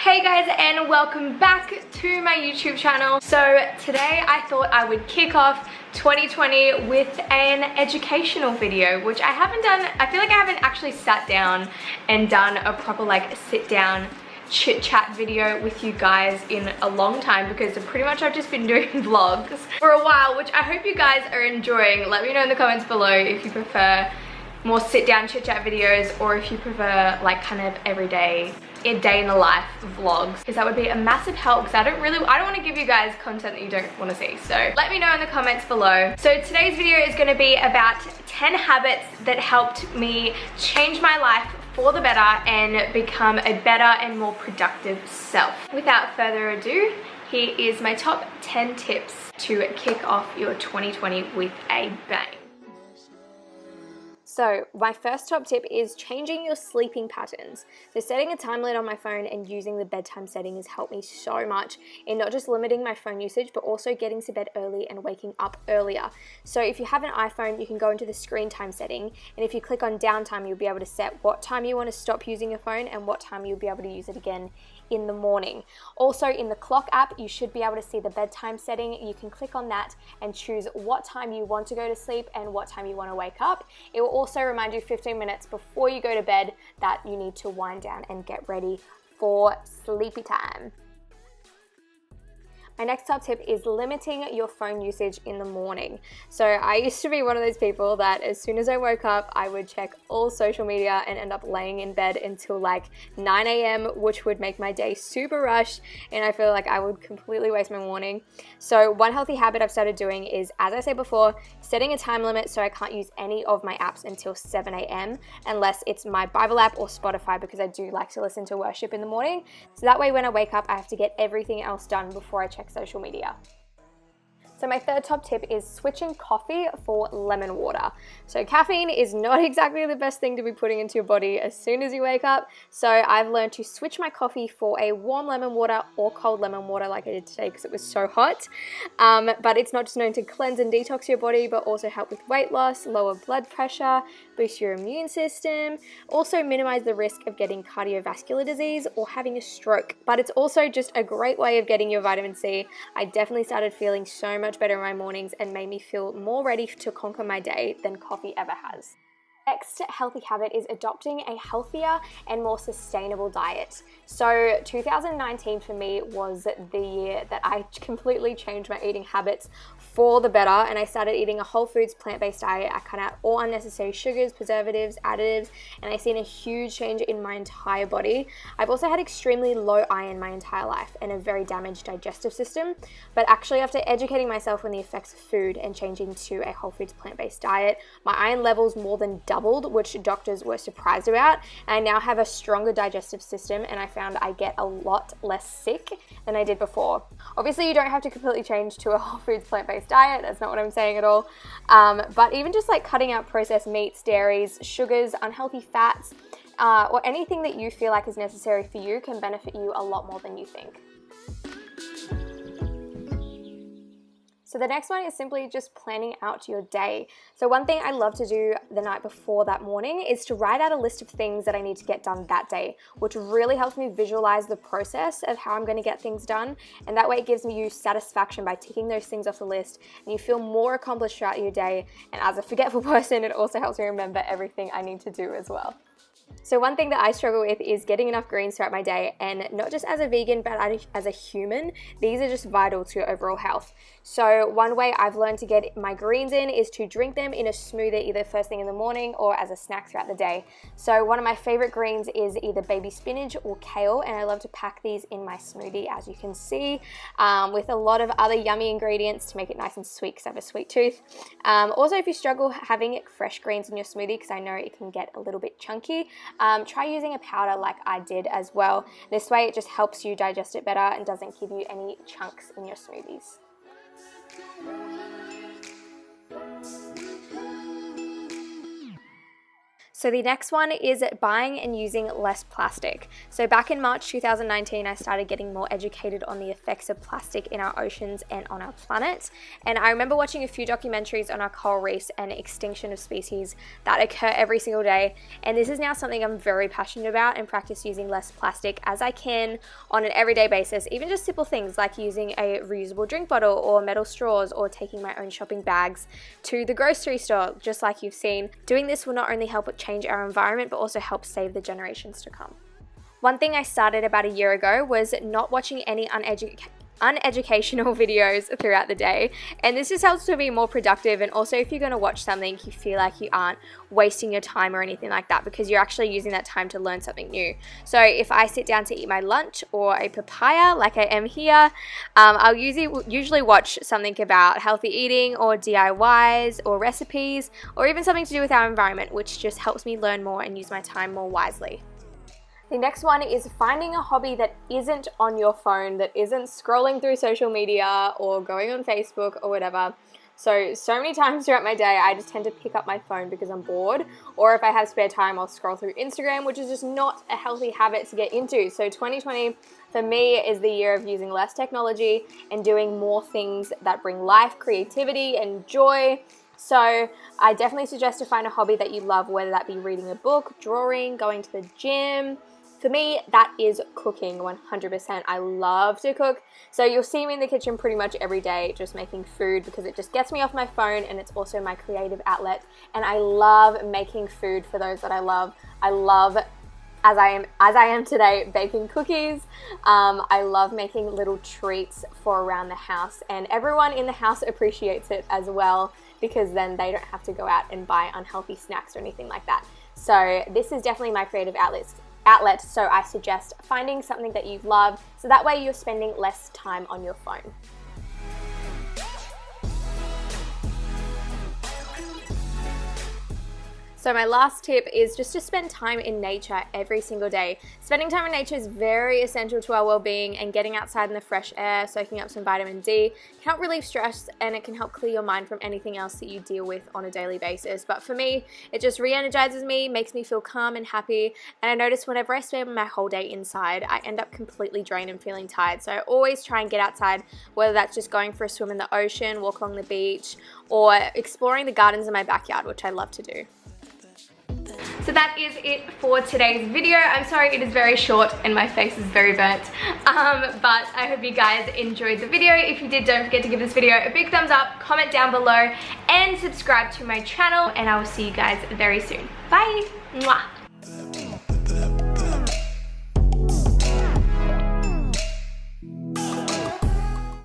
Hey guys, and welcome back to my YouTube channel. So today I thought I would kick off 2020 with an educational video, which I haven't done. I feel like I haven't actually sat down and done a proper like sit down chit chat video with you guys in a long time, because pretty much I've just been doing vlogs for a while, which I hope you guys are enjoying. Let me know in the comments below if you prefer more sit down chit chat videos, or if you prefer like kind of everyday a day in the life vlogs, because that would be a massive help, because I don't want to give you guys content that you don't want to see. So let me know in the comments below. So today's video is going to be about 10 habits that helped me change my life for the better and become a better and more productive self. Without further ado, here is my top 10 tips to kick off your 2020 with a bang. So my first top tip is changing your sleeping patterns. So setting a time limit on my phone and using the bedtime setting has helped me so much in not just limiting my phone usage, but also getting to bed early and waking up earlier. So if you have an iPhone, you can go into the screen time setting, and if you click on downtime, you'll be able to set what time you want to stop using your phone and what time you'll be able to use it again in the morning. Also in the clock app, you should be able to see the bedtime setting. You can click on that and choose what time you want to go to sleep and what time you want to wake up. It will also remind you 15 minutes before you go to bed that you need to wind down and get ready for sleepy time. My next top tip is limiting your phone usage in the morning. So I used to be one of those people that as soon as I woke up, I would check all social media and end up laying in bed until like 9 a.m., which would make my day super rushed, and I feel like I would completely waste my morning. So one healthy habit I've started doing is, as I said before, setting a time limit so I can't use any of my apps until 7 a.m. unless it's my Bible app or Spotify, because I do like to listen to worship in the morning. So that way when I wake up, I have to get everything else done before I check social media. So my third top tip is switching coffee for lemon water. So caffeine is not exactly the best thing to be putting into your body as soon as you wake up. So I've learned to switch my coffee for a warm lemon water or cold lemon water like I did today because it was so hot. But it's not just known to cleanse and detox your body, but also help with weight loss, lower blood pressure, boost your immune system, also minimize the risk of getting cardiovascular disease or having a stroke. But it's also just a great way of getting your vitamin C. I definitely started feeling so much better in my mornings and made me feel more ready to conquer my day than coffee ever has. Next healthy habit is adopting a healthier and more sustainable diet. So 2019 for me was the year that I completely changed my eating habits for the better, and I started eating a whole foods plant-based diet. I cut out all unnecessary sugars, preservatives, additives, and I've seen a huge change in my entire body. I've also had extremely low iron my entire life and a very damaged digestive system, but actually after educating myself on the effects of food and changing to a whole foods plant-based diet, my iron levels more than doubled, which doctors were surprised about. And I now have a stronger digestive system, and I found I get a lot less sick than I did before. Obviously you don't have to completely change to a whole foods plant-based diet, that's not what I'm saying at all, but even just like cutting out processed meats, dairies, sugars, unhealthy fats, or anything that you feel like is necessary for you can benefit you a lot more than you think. So the next one is simply just planning out your day. So one thing I love to do the night before that morning is to write out a list of things that I need to get done that day, which really helps me visualize the process of how I'm going to get things done. And that way it gives you satisfaction by ticking those things off the list, and you feel more accomplished throughout your day. And as a forgetful person, it also helps me remember everything I need to do as well. So one thing that I struggle with is getting enough greens throughout my day, and not just as a vegan, but as a human, these are just vital to your overall health. So one way I've learned to get my greens in is to drink them in a smoothie, either first thing in the morning or as a snack throughout the day. So one of my favorite greens is either baby spinach or kale, and I love to pack these in my smoothie, as you can see, with a lot of other yummy ingredients to make it nice and sweet because I have a sweet tooth. Also, if you struggle having fresh greens in your smoothie, because I know it can get a little bit chunky, try using a powder like I did as well. This way it just helps you digest it better and doesn't give you any chunks in your smoothies. So the next one is buying and using less plastic. So back in March 2019, I started getting more educated on the effects of plastic in our oceans and on our planet. And I remember watching a few documentaries on our coral reefs and extinction of species that occur every single day. And this is now something I'm very passionate about and practice using less plastic as I can on an everyday basis. Even just simple things like using a reusable drink bottle or metal straws or taking my own shopping bags to the grocery store, just like you've seen. Doing this will not only help change our environment, but also help save the generations to come. One thing I started about a year ago was not watching any uneducational videos throughout the day, and this just helps to be more productive. And also, if you're going to watch something, you feel like you aren't wasting your time or anything like that, because you're actually using that time to learn something new. So if I sit down to eat my lunch or a papaya like I am here, I'll usually watch something about healthy eating or DIYs or recipes, or even something to do with our environment, which just helps me learn more and use my time more wisely. The next one is finding a hobby that isn't on your phone, that isn't scrolling through social media or going on Facebook or whatever. So many times throughout my day, I just tend to pick up my phone because I'm bored, or if I have spare time, I'll scroll through Instagram, which is just not a healthy habit to get into. So 2020 for me is the year of using less technology and doing more things that bring life, creativity, and joy. So I definitely suggest to find a hobby that you love, whether that be reading a book, drawing, going to the gym. For me, that is cooking 100%. I love to cook. So you'll see me in the kitchen pretty much every day just making food, because it just gets me off my phone and it's also my creative outlet. And I love making food for those that I love. I love, as I am today, baking cookies. I love making little treats for around the house, and everyone in the house appreciates it as well, because then they don't have to go out and buy unhealthy snacks or anything like that. So this is definitely my creative outlet, so I suggest finding something that you love, so that way you're spending less time on your phone. So my last tip is just to spend time in nature every single day. Spending time in nature is very essential to our well-being, and getting outside in the fresh air, soaking up some vitamin D, can help relieve stress, and it can help clear your mind from anything else that you deal with on a daily basis. But for me, it just re-energizes me, makes me feel calm and happy, and I notice whenever I spend my whole day inside, I end up completely drained and feeling tired. So I always try and get outside, whether that's just going for a swim in the ocean, walk along the beach, or exploring the gardens in my backyard, which I love to do. So that is it for today's video. I'm sorry it is very short and my face is very burnt, but I hope you guys enjoyed the video. If you did, don't forget to give this video a big thumbs up, comment down below, and subscribe to my channel, and I will see you guys very soon. Bye! Mwah.